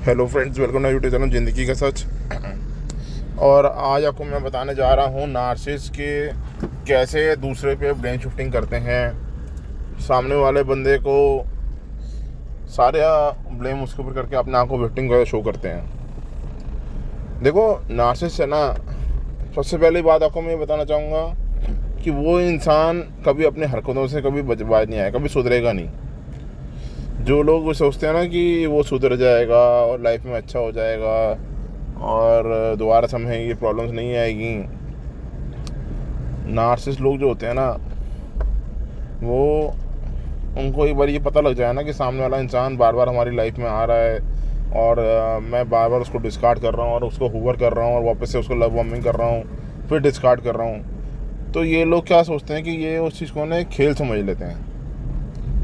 Hello friends, welcome to YouTube channel ज़िंदगी का सच। और आज आपको मैं बताने जा रहा हूँ नार्सिसिस्ट के कैसे दूसरे पे ब्लेम शिफ्टिंग करते हैं। सामने वाले बंदे को सारे ब्लेम उसके ऊपर करके अपने आप को विक्टिम का शो करते हैं। देखो, नार्सिसिस्ट है ना, सबसे पहली बात आपको मैं ये बताना चाहूँगा कि वो इंसान कभी अपने हरकतों से कभी बाज नहीं आएगा, कभी सुधरेगा नहीं। जो लोग वो सोचते हैं ना कि वो सुधर जाएगा और लाइफ में अच्छा हो जाएगा और दोबारा समय ये प्रॉब्लम्स नहीं आएगी, नार्सिसिस्ट लोग जो होते हैं ना, वो उनको एक बार ये पता लग जाए ना कि सामने वाला इंसान बार बार हमारी लाइफ में आ रहा है और मैं बार बार उसको डिस्कार्ड कर रहा हूँ और उसको हुवर कर रहा हूँ और वापस से उसको लव बॉम्बिंग कर रहा हूँ, फिर डिस्कार्ड कर रहा हूँ, तो ये लोग क्या सोचते हैं कि ये उस चीज़ को ना खेल समझ लेते हैं।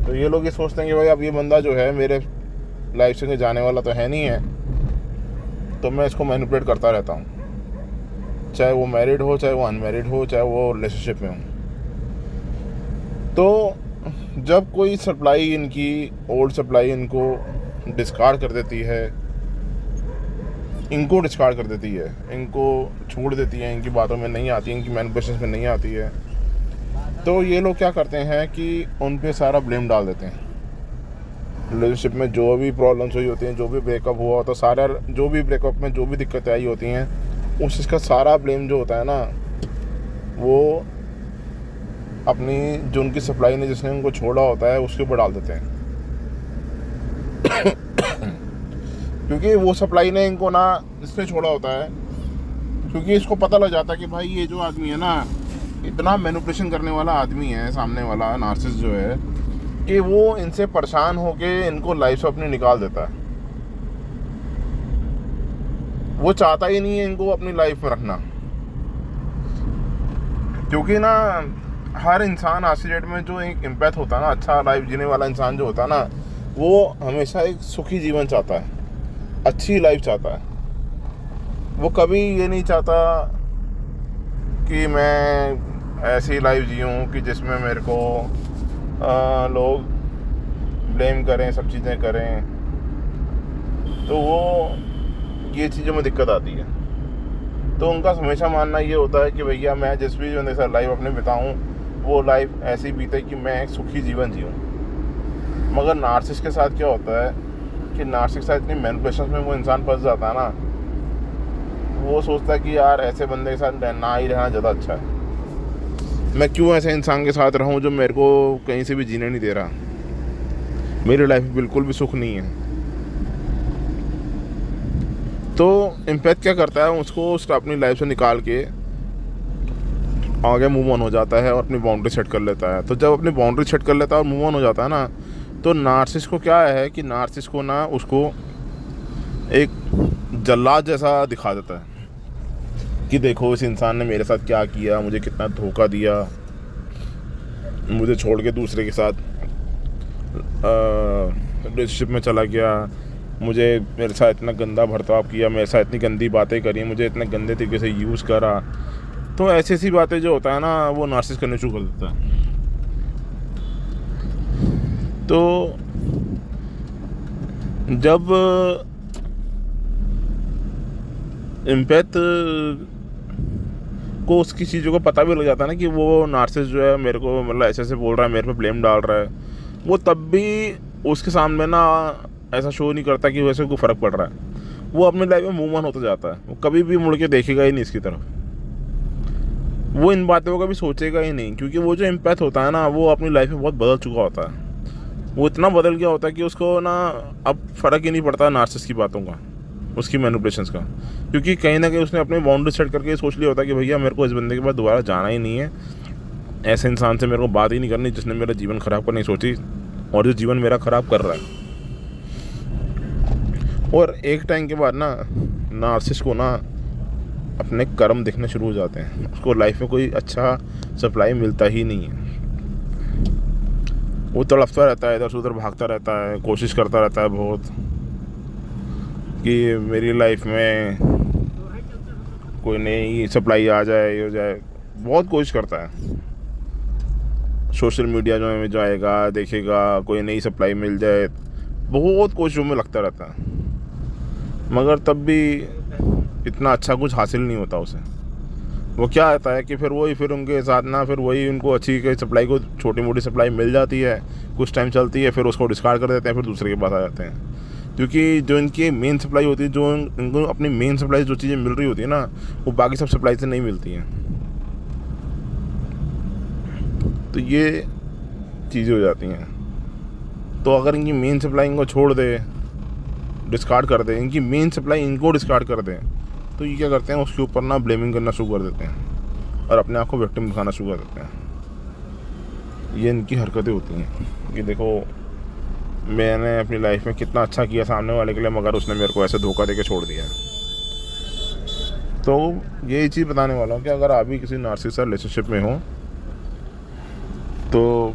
तो ये लोग ये सोचते हैं कि भाई अब ये बंदा जो है मेरे लाइफ से जाने वाला तो है नहीं है, तो मैं इसको मैनिपुलेट करता रहता हूँ, चाहे वो मैरिड हो, चाहे वो अनमैरिड हो, चाहे वो रिलेशनशिप में हो। तो जब कोई सप्लाई इनकी ओल्ड सप्लाई इनको डिस्कार्ड कर देती है, इनको डिस्कार्ड कर देती है, इनको छोड़ देती है, इनकी बातों में नहीं आती, इनकी मैनिपुलेशंस में नहीं आती है, तो ये लोग क्या करते हैं कि उन पे सारा ब्लेम डाल देते हैं। रिलेशनशिप में जो भी प्रॉब्लम्स हुई होती हैं, जो भी ब्रेकअप हुआ होता है, सारा जो भी ब्रेकअप में जो भी दिक्कतें आई होती हैं, उस चीज़ का सारा ब्लेम जो होता है ना, वो अपनी जो उनकी सप्लाई ने जिसने उनको छोड़ा होता है उसके ऊपर डाल देते हैं। क्योंकि वो सप्लाई ने इनको ना इसलिए छोड़ा होता है क्योंकि इसको पता लग जाता है कि भाई ये जो आदमी है ना, इतना मैनिपुलेशन करने वाला आदमी है सामने वाला नार्सिसिस्ट जो है, कि वो इनसे परेशान होके इनको लाइफ से अपनी निकाल देता है। वो चाहता ही नहीं है इनको अपनी लाइफ में रखना, क्योंकि ना हर इंसान आज की डेट में जो एक एम्पैथ होता है ना, अच्छा लाइफ जीने वाला इंसान जो होता है ना, वो हमेशा एक सुखी जीवन चाहता है, अच्छी लाइफ चाहता है। वो कभी ये नहीं चाहता कि मैं ऐसी लाइफ जीऊँ कि जिसमें मेरे को लोग ब्लेम करें, सब चीज़ें करें, तो वो ये चीज़ों में दिक्कत आती है। तो उनका हमेशा मानना ये होता है कि भैया मैं जिस भी जो साथ लाइफ अपने बिताऊँ, वो लाइफ ऐसी बीते कि मैं एक सुखी जीवन जीऊँ। मगर नार्सिसिस्ट के साथ क्या होता है कि नार्सिसिस्ट के साथ इतनी मैनिपुलेशंस में वो इंसान फंस जाता है ना, वो सोचता है कि यार ऐसे बंदे के साथ ना ही रहना ज़्यादा अच्छा है। मैं क्यों ऐसे इंसान के साथ रहूं जो मेरे को कहीं से भी जीने नहीं दे रहा, मेरी लाइफ में बिल्कुल भी सुख नहीं है। तो एम्पैथ क्या करता है, उसको अपनी लाइफ से निकाल के आगे मूव ऑन हो जाता है और अपनी बाउंड्री सेट कर लेता है। तो जब अपनी बाउंड्री सेट कर लेता है और मूव ऑन हो जाता है ना, तो नार्सिसिस्ट को क्या है कि नार्सिसिस्ट को ना उसको एक जल्लाद जैसा दिखा देता है कि देखो इस इंसान ने मेरे साथ क्या किया, मुझे कितना धोखा दिया, मुझे छोड़ के दूसरे के साथ रिलेशनशिप में चला गया, मुझे मेरे साथ इतना गंदा बर्ताव किया, मेरे साथ इतनी गंदी बातें करी, मुझे इतने गंदे तरीके से यूज़ करा। तो ऐसी ऐसी बातें जो होता है ना, वो नार्सिसिस्ट करने शुरू कर देता है। तो जब एम्पैथ को उसकी चीज़ों को पता भी लग जाता है ना कि वो नार्सिसिस्ट जो है मेरे को मतलब ऐसे ऐसे बोल रहा है, मेरे पे ब्लेम डाल रहा है, वो तब भी उसके सामने ना ऐसा शो नहीं करता कि वैसे को फ़र्क पड़ रहा है। वो अपनी लाइफ में मूव ऑन होता जाता है, वो कभी भी मुड़ के देखेगा ही नहीं इसकी तरफ, वो इन बातों का भी सोचेगा ही नहीं। क्योंकि वो जो एम्पैथ होता है ना, वो अपनी लाइफ में बहुत बदल चुका होता है, वो इतना बदल गया होता है कि उसको ना अब फ़र्क ही नहीं पड़ता नार्सिसिस्ट की बातों का, उसकी मैनिपुलेशंस का। क्योंकि कहीं ना कहीं उसने अपने बाउंड्री सेट करके सोच लिया होता है कि भैया मेरे को इस बंदे के बाद दोबारा जाना ही नहीं है, ऐसे इंसान से मेरे को बात ही नहीं करनी जिसने मेरा जीवन ख़राब करने की सोची और जो जीवन मेरा ख़राब कर रहा है। और एक टाइम के बाद ना नार्सिसिस्ट को ना अपने कर्म दिखने शुरू हो जाते हैं, उसको लाइफ में कोई अच्छा सप्लाई मिलता ही नहीं है। वो तड़पता रहता है, इधर से उधर भागता रहता है, कोशिश करता रहता है बहुत कि मेरी लाइफ में कोई नई सप्लाई आ जाए, हो जाए, बहुत कोशिश करता है। सोशल मीडिया जो में जाएगा, देखेगा कोई नई सप्लाई मिल जाए, बहुत कोशिशों में लगता रहता है। मगर तब भी इतना अच्छा कुछ हासिल नहीं होता उसे। वो क्या आता है कि फिर उनके साथ ना फिर वही उनको अच्छी सप्लाई को छोटी मोटी सप्लाई मिल जाती है, कुछ टाइम चलती है, फिर उसको डिस्कार्ड कर देते हैं, फिर दूसरे के पास आ जाते हैं। क्योंकि जो इनकी मेन सप्लाई होती है, जो इनको अपनी मेन सप्लाई जो चीज़ें मिल रही होती है ना, वो बाकी सब सप्लाई से नहीं मिलती हैं। तो ये चीज़ें हो जाती हैं। तो अगर इनकी मेन सप्लाई इनको छोड़ दे, डिस्कार्ड कर दे, इनकी मेन सप्लाई इनको डिस्कार्ड कर दे, तो ये क्या करते हैं, उसके ऊपर ना ब्लेमिंग करना शुरू कर देते हैं और अपने आप को विक्टिम दिखाना शुरू कर देते हैं। ये इनकी हरकतें होती हैं कि देखो मैंने अपनी लाइफ में कितना अच्छा किया सामने वाले के लिए, मगर उसने मेरे को ऐसे धोखा देके छोड़ दिया। तो यही चीज़ बताने वाला हूँ कि अगर आप भी किसी नार्सिसिस्ट रिलेशनशिप में हो तो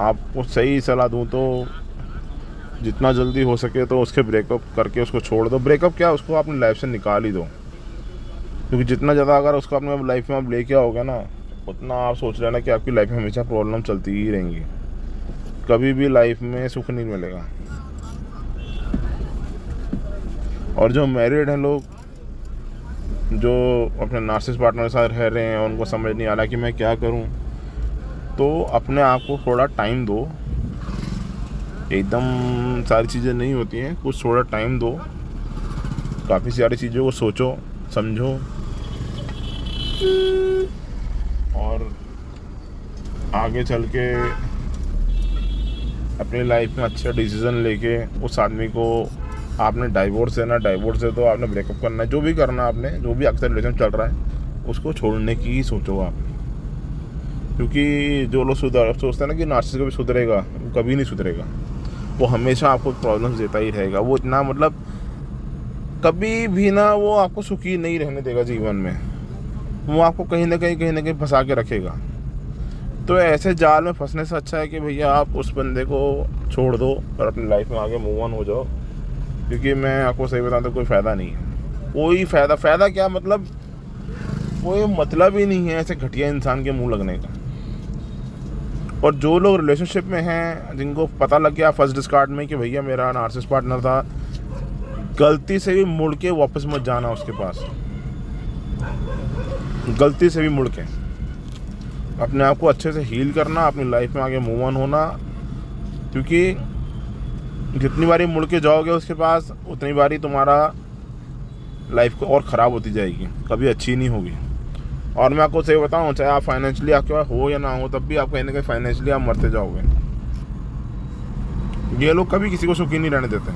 आपको सही सलाह दूँ तो जितना जल्दी हो सके तो उसके ब्रेकअप करके उसको छोड़ दो। ब्रेकअप क्या, उसको अपनी लाइफ से निकाल ही दो। क्योंकि जितना ज़्यादा अगर उसको अपने लाइफ में आप लेके आओगे ना, उतना आप सोच रहे ना कि आपकी लाइफ में हमेशा प्रॉब्लम चलती ही रहेंगी, कभी भी लाइफ में सुख नहीं मिलेगा। और जो मैरिड हैं लोग, जो अपने नार्सिसिस्ट पार्टनर के साथ रह रहे हैं और उनको समझ नहीं आ रहा कि मैं क्या करूं, तो अपने आप को थोड़ा टाइम दो। एकदम सारी चीज़ें नहीं होती हैं, कुछ थोड़ा टाइम दो, काफ़ी सारी चीज़ों को सोचो समझो और आगे चल के अपनी लाइफ में अच्छा डिसीज़न लेके उस आदमी को आपने डाइवोर्स देना, डाइवोर्स दे दो, आपने ब्रेकअप करना है, जो भी करना आपने, जो भी अक्सर रिलेशन चल रहा है उसको छोड़ने की ही सोचो आप। क्योंकि जो लोग सोचते हैं ना कि नार्सिसिस्ट कभी सुधरेगा, वो कभी नहीं सुधरेगा। वो हमेशा आपको प्रॉब्लम्स देता ही रहेगा। वो इतना मतलब कभी भी ना वो आपको सुखी नहीं रहने देगा जीवन में। वो आपको कहीं ना कहीं फंसा के रखेगा। तो ऐसे जाल में फंसने से अच्छा है कि भैया आप उस बंदे को छोड़ दो और अपनी लाइफ में आगे मूव ऑन हो जाओ। क्योंकि मैं आपको सही बताऊं तो कोई फ़ायदा नहीं है। कोई फ़ायदा क्या, मतलब कोई मतलब ही नहीं है ऐसे घटिया इंसान के मुंह लगने का। और जो लोग रिलेशनशिप में हैं, जिनको पता लग गया फर्स्ट डिस्कार्ड में कि भैया मेरा नार्सिसिस्ट पार्टनर था, गलती से भी मुड़ के वापस मत जाना उसके पास। गलती से भी मुड़ के अपने आप को अच्छे से हील करना, अपनी लाइफ में आगे मूव ऑन होना। क्योंकि जितनी बारी मुड़ के जाओगे उसके पास, उतनी बारी तुम्हारा लाइफ को और ख़राब होती जाएगी, कभी अच्छी नहीं होगी। और मैं आपको सही बताऊं, चाहे आप फाइनेंशियली आपके पास हो या ना हो, तब भी आप कहीं ना कहीं फाइनेंशियली आप मरते जाओगे। ये लोग कभी किसी को सुखी नहीं रहने देते।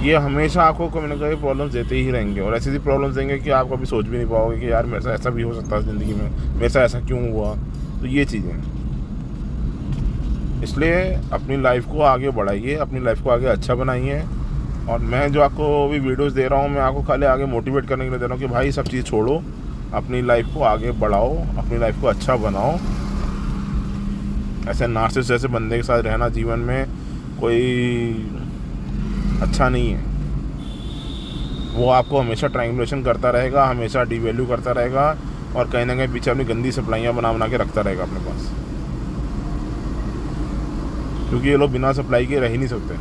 ये हमेशा आपको कभी ना कभी प्रॉब्लम्स देते ही रहेंगे, और ऐसी प्रॉब्लम्स देंगे कि आप कभी सोच भी नहीं पाओगे कि यार मेरे साथ ऐसा भी हो सकता है ज़िंदगी में, मेरे साथ ऐसा क्यों हुआ। तो ये चीज़ें, इसलिए अपनी लाइफ को आगे बढ़ाइए, अपनी लाइफ को आगे अच्छा बनाइए। और मैं जो आपको भी वीडियोस दे रहा हूँ, मैं आपको खाली आगे मोटिवेट करने के लिए दे रहा हूँ कि भाई सब चीज़ छोड़ो, अपनी लाइफ को आगे बढ़ाओ, अपनी लाइफ को अच्छा बनाओ। ऐसे नार्सिसिस्ट जैसे बंदे के साथ रहना जीवन में कोई अच्छा नहीं है। वो आपको हमेशा ट्रायंगुलेशन करता रहेगा, हमेशा डिवैल्यू करता रहेगा, और कहीं ना कहीं पीछे अपनी गंदी सप्लाइयाँ बना के रखता रहेगा अपने पास। क्योंकि ये लोग बिना सप्लाई के रह ही नहीं सकते।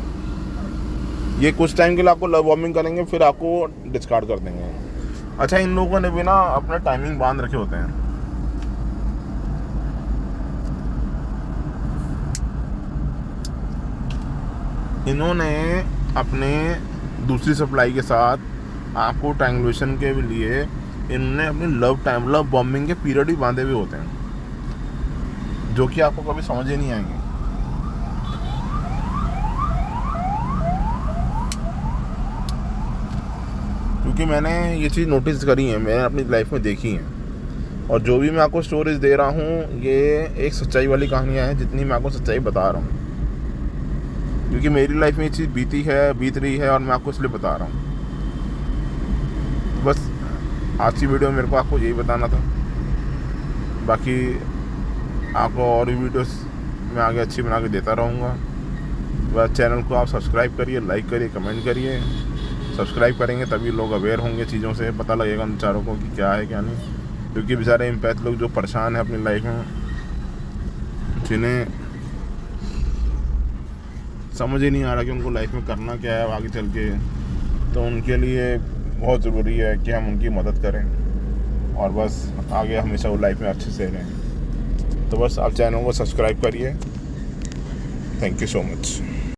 ये कुछ टाइम के लिए आपको लव बॉम्बिंग करेंगे, फिर आपको डिस्कार्ड कर देंगे। अच्छा, इन लोगों ने भी ना अपने टाइमिंग बांध रखे होते हैं। इन्होंने अपने दूसरी सप्लाई के साथ आपको ट्रायंगुलेशन के लिए इन्होंने अपने लव बॉम्बिंग के पीरियड भी बांधे हुए होते हैं, जो कि आपको कभी समझ ही नहीं आएंगे। क्योंकि मैंने ये चीज़ नोटिस करी है, मैंने अपनी लाइफ में देखी है। और जो भी मैं आपको स्टोरीज दे रहा हूँ, ये एक सच्चाई वाली कहानियाँ हैं, जितनी मैं आपको सच्चाई बता रहा हूँ। क्योंकि मेरी लाइफ में ये चीज़ बीत रही है, और मैं आपको इसलिए बता रहा हूँ। बस आज की वीडियो में मेरे को आपको यही बताना था। बाकी आपको और भी वीडियोस मैं आगे अच्छी बना के देता रहूँगा। बस चैनल को आप सब्सक्राइब करिए, लाइक करिए, कमेंट करिए। सब्सक्राइब करेंगे तभी लोग अवेयर होंगे, चीज़ों से पता लगेगा उन बेचारों को कि क्या है क्या नहीं। क्योंकि बेचारे एम्पैथ लोग जो परेशान हैं अपनी लाइफ में, जिन्हें समझ ही नहीं आ रहा कि उनको लाइफ में करना क्या है आगे चल के, तो उनके लिए बहुत ज़रूरी है कि हम उनकी मदद करें और बस आगे हमेशा वो लाइफ में अच्छे से रहें। तो बस आप चैनल को सब्सक्राइब करिए। Thank you so much.